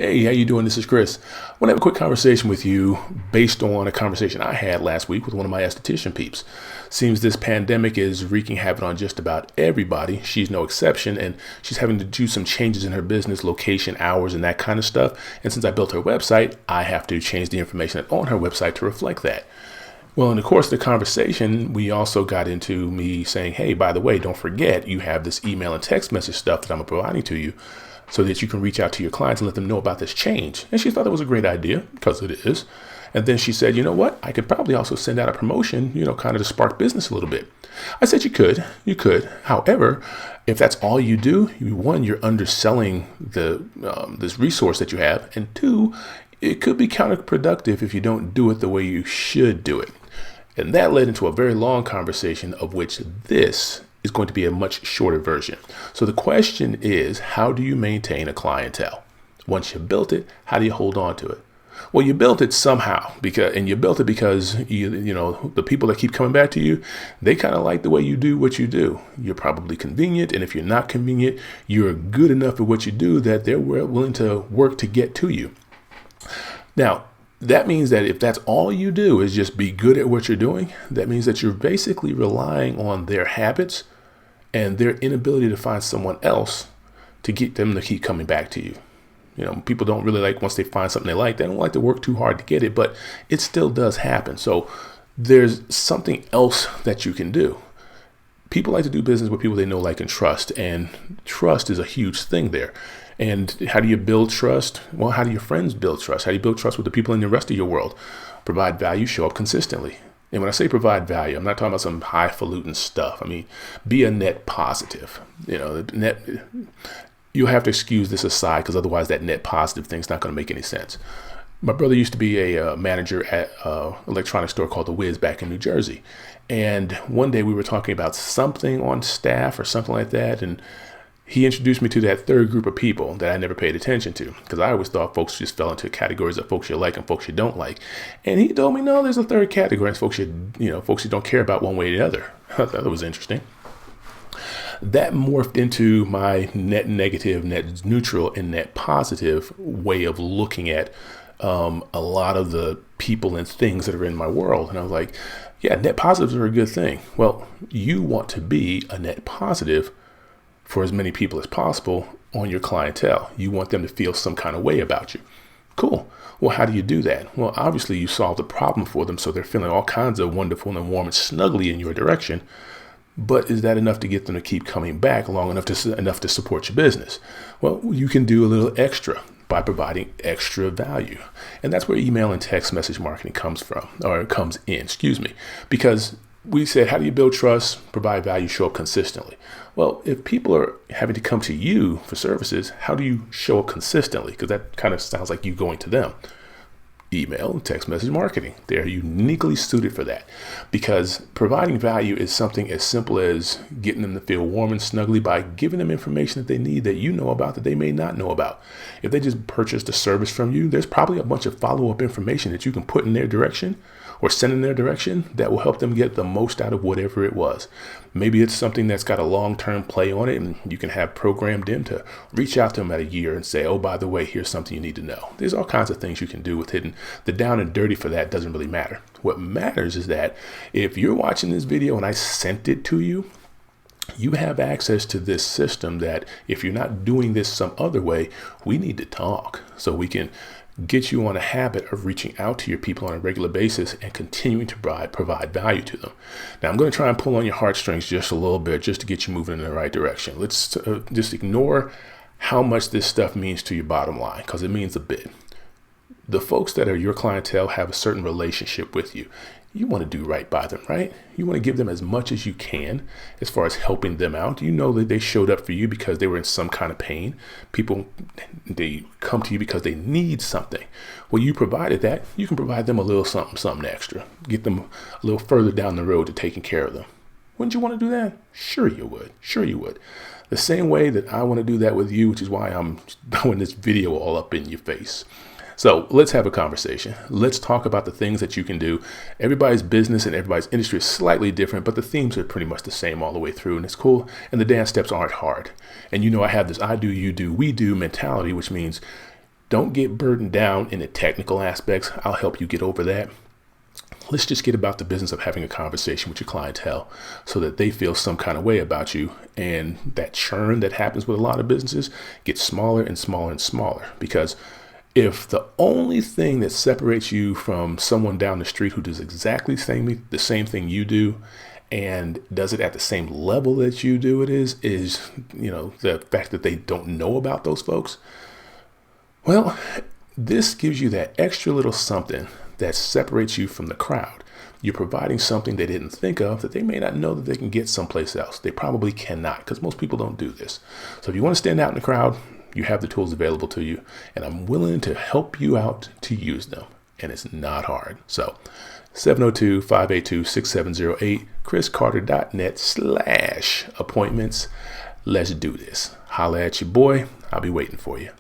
Hey, how you doing? This is Chris. I want to have a quick conversation with you based on a conversation I had last week with one of my esthetician peeps. Seems this pandemic is wreaking havoc on just about everybody. She's no exception, and she's having to do some changes in her business, location, hours, and that kind of stuff. And since I built her website, I have to change the information on her website to reflect that. Well, in the course of the conversation, we also got into me saying, hey, by the way, don't forget you have this email and text message stuff that I'm providing to you, so that you can reach out to your clients and let them know about this change. And she thought it was a great idea, because it is. And then she said, you know what? I could probably also send out a promotion, kind of to spark business a little bit. I said, you could. However, if that's all you do, one, you're underselling this resource that you have. And two, it could be counterproductive if you don't do it the way you should do it. And that led into a very long conversation, of which this is going to be a much shorter version. So the question is, how do you maintain a clientele? Once you built it, how do you hold on to it? Well, you built it somehow, because the people that keep coming back to you, they kind of like the way you do what you do. You're probably convenient, and if you're not convenient, you're good enough at what you do that they're willing to work to get to you. Now, that means that if that's all you do is just be good at what you're doing, that means that you're basically relying on their habits and their inability to find someone else to get them to keep coming back to you. People don't really like, once they find something they like, they don't like to work too hard to get it, but it still does happen. So there's something else that you can do. People like to do business with people they know, like, and trust, and trust is a huge thing there. And how do you build trust? Well, how do your friends build trust? How do you build trust with the people in the rest of your world? Provide value, show up consistently. And when I say provide value, I'm not talking about some highfalutin stuff. I mean, be a net positive. You'll have to excuse this aside, because otherwise that net positive thing's not going to make any sense. My brother used to be a manager at an electronics store called The Wiz back in New Jersey. And one day we were talking about something on staff or something like that, and he introduced me to that third group of people that I never paid attention to, because I always thought folks just fell into categories of folks you like and folks you don't like. And he told me, no, there's a third category. It's folks folks you don't care about one way or the other. I thought that was interesting. That morphed into my net negative, net neutral, and net positive way of looking at a lot of the people and things that are in my world. And I was like, yeah, net positives are a good thing. Well, you want to be a net positive for as many people as possible on your clientele. You want them to feel some kind of way about you. Cool. Well, how do you do that? Well, obviously you solve the problem for them, so they're feeling all kinds of wonderful and warm and snuggly in your direction. But is that enough to get them to keep coming back long enough to support your business? Well, you can do a little extra by providing extra value. And that's where email and text message marketing comes in, because we said, how do you build trust, provide value, show up consistently? Well, if people are having to come to you for services, how do you show up consistently? Because that kind of sounds like you going to them. Email and text message marketing. They're uniquely suited for that, because providing value is something as simple as getting them to feel warm and snuggly by giving them information that they need that you know about that they may not know about. If they just purchased a service from you, there's probably a bunch of follow-up information that you can put in their direction or send in their direction that will help them get the most out of whatever it was. Maybe it's something that's got a long-term play on it, and you can have programmed in to reach out to them at a year and say, oh, by the way, here's something you need to know. There's all kinds of things you can do with hidden. The down and dirty for that doesn't really matter. What matters is that if you're watching this video and I sent it to you, you have access to this system that if you're not doing this some other way, we need to talk so we can get you on a habit of reaching out to your people on a regular basis and continuing to provide value to them. Now, I'm going to try and pull on your heartstrings just a little bit just to get you moving in the right direction. Let's just ignore how much this stuff means to your bottom line, because it means a bit. The folks that are your clientele have a certain relationship with you. You want to do right by them, right? You want to give them as much as you can as far as helping them out. You know that they showed up for you because they were in some kind of pain. People, they come to you because they need something. Well, you provided that. You can provide them a little something extra. Get them a little further down the road to taking care of them. Wouldn't you want to do that? Sure you would. The same way that I want to do that with you, which is why I'm throwing this video all up in your face. So let's have a conversation. Let's talk about the things that you can do. Everybody's business and everybody's industry is slightly different, but the themes are pretty much the same all the way through, and it's cool. And the dance steps aren't hard. And I have this I do, you do, we do mentality, which means Don't get burdened down in the technical aspects. I'll help you get over that. Let's just get about the business of having a conversation with your clientele so that they feel some kind of way about you. And that churn that happens with a lot of businesses gets smaller and smaller and smaller. Because if the only thing that separates you from someone down the street who does exactly the same thing you do and does it at the same level that you do it is, the fact that they don't know about those folks, well, this gives you that extra little something that separates you from the crowd. You're providing something they didn't think of that they may not know that they can get someplace else. They probably cannot, because most people don't do this. So if you want to stand out in the crowd, you have the tools available to you, and I'm willing to help you out to use them. And it's not hard. So 702-582-6708, chriscarter.net/appointments. Let's do this. Holla at your boy. I'll be waiting for you.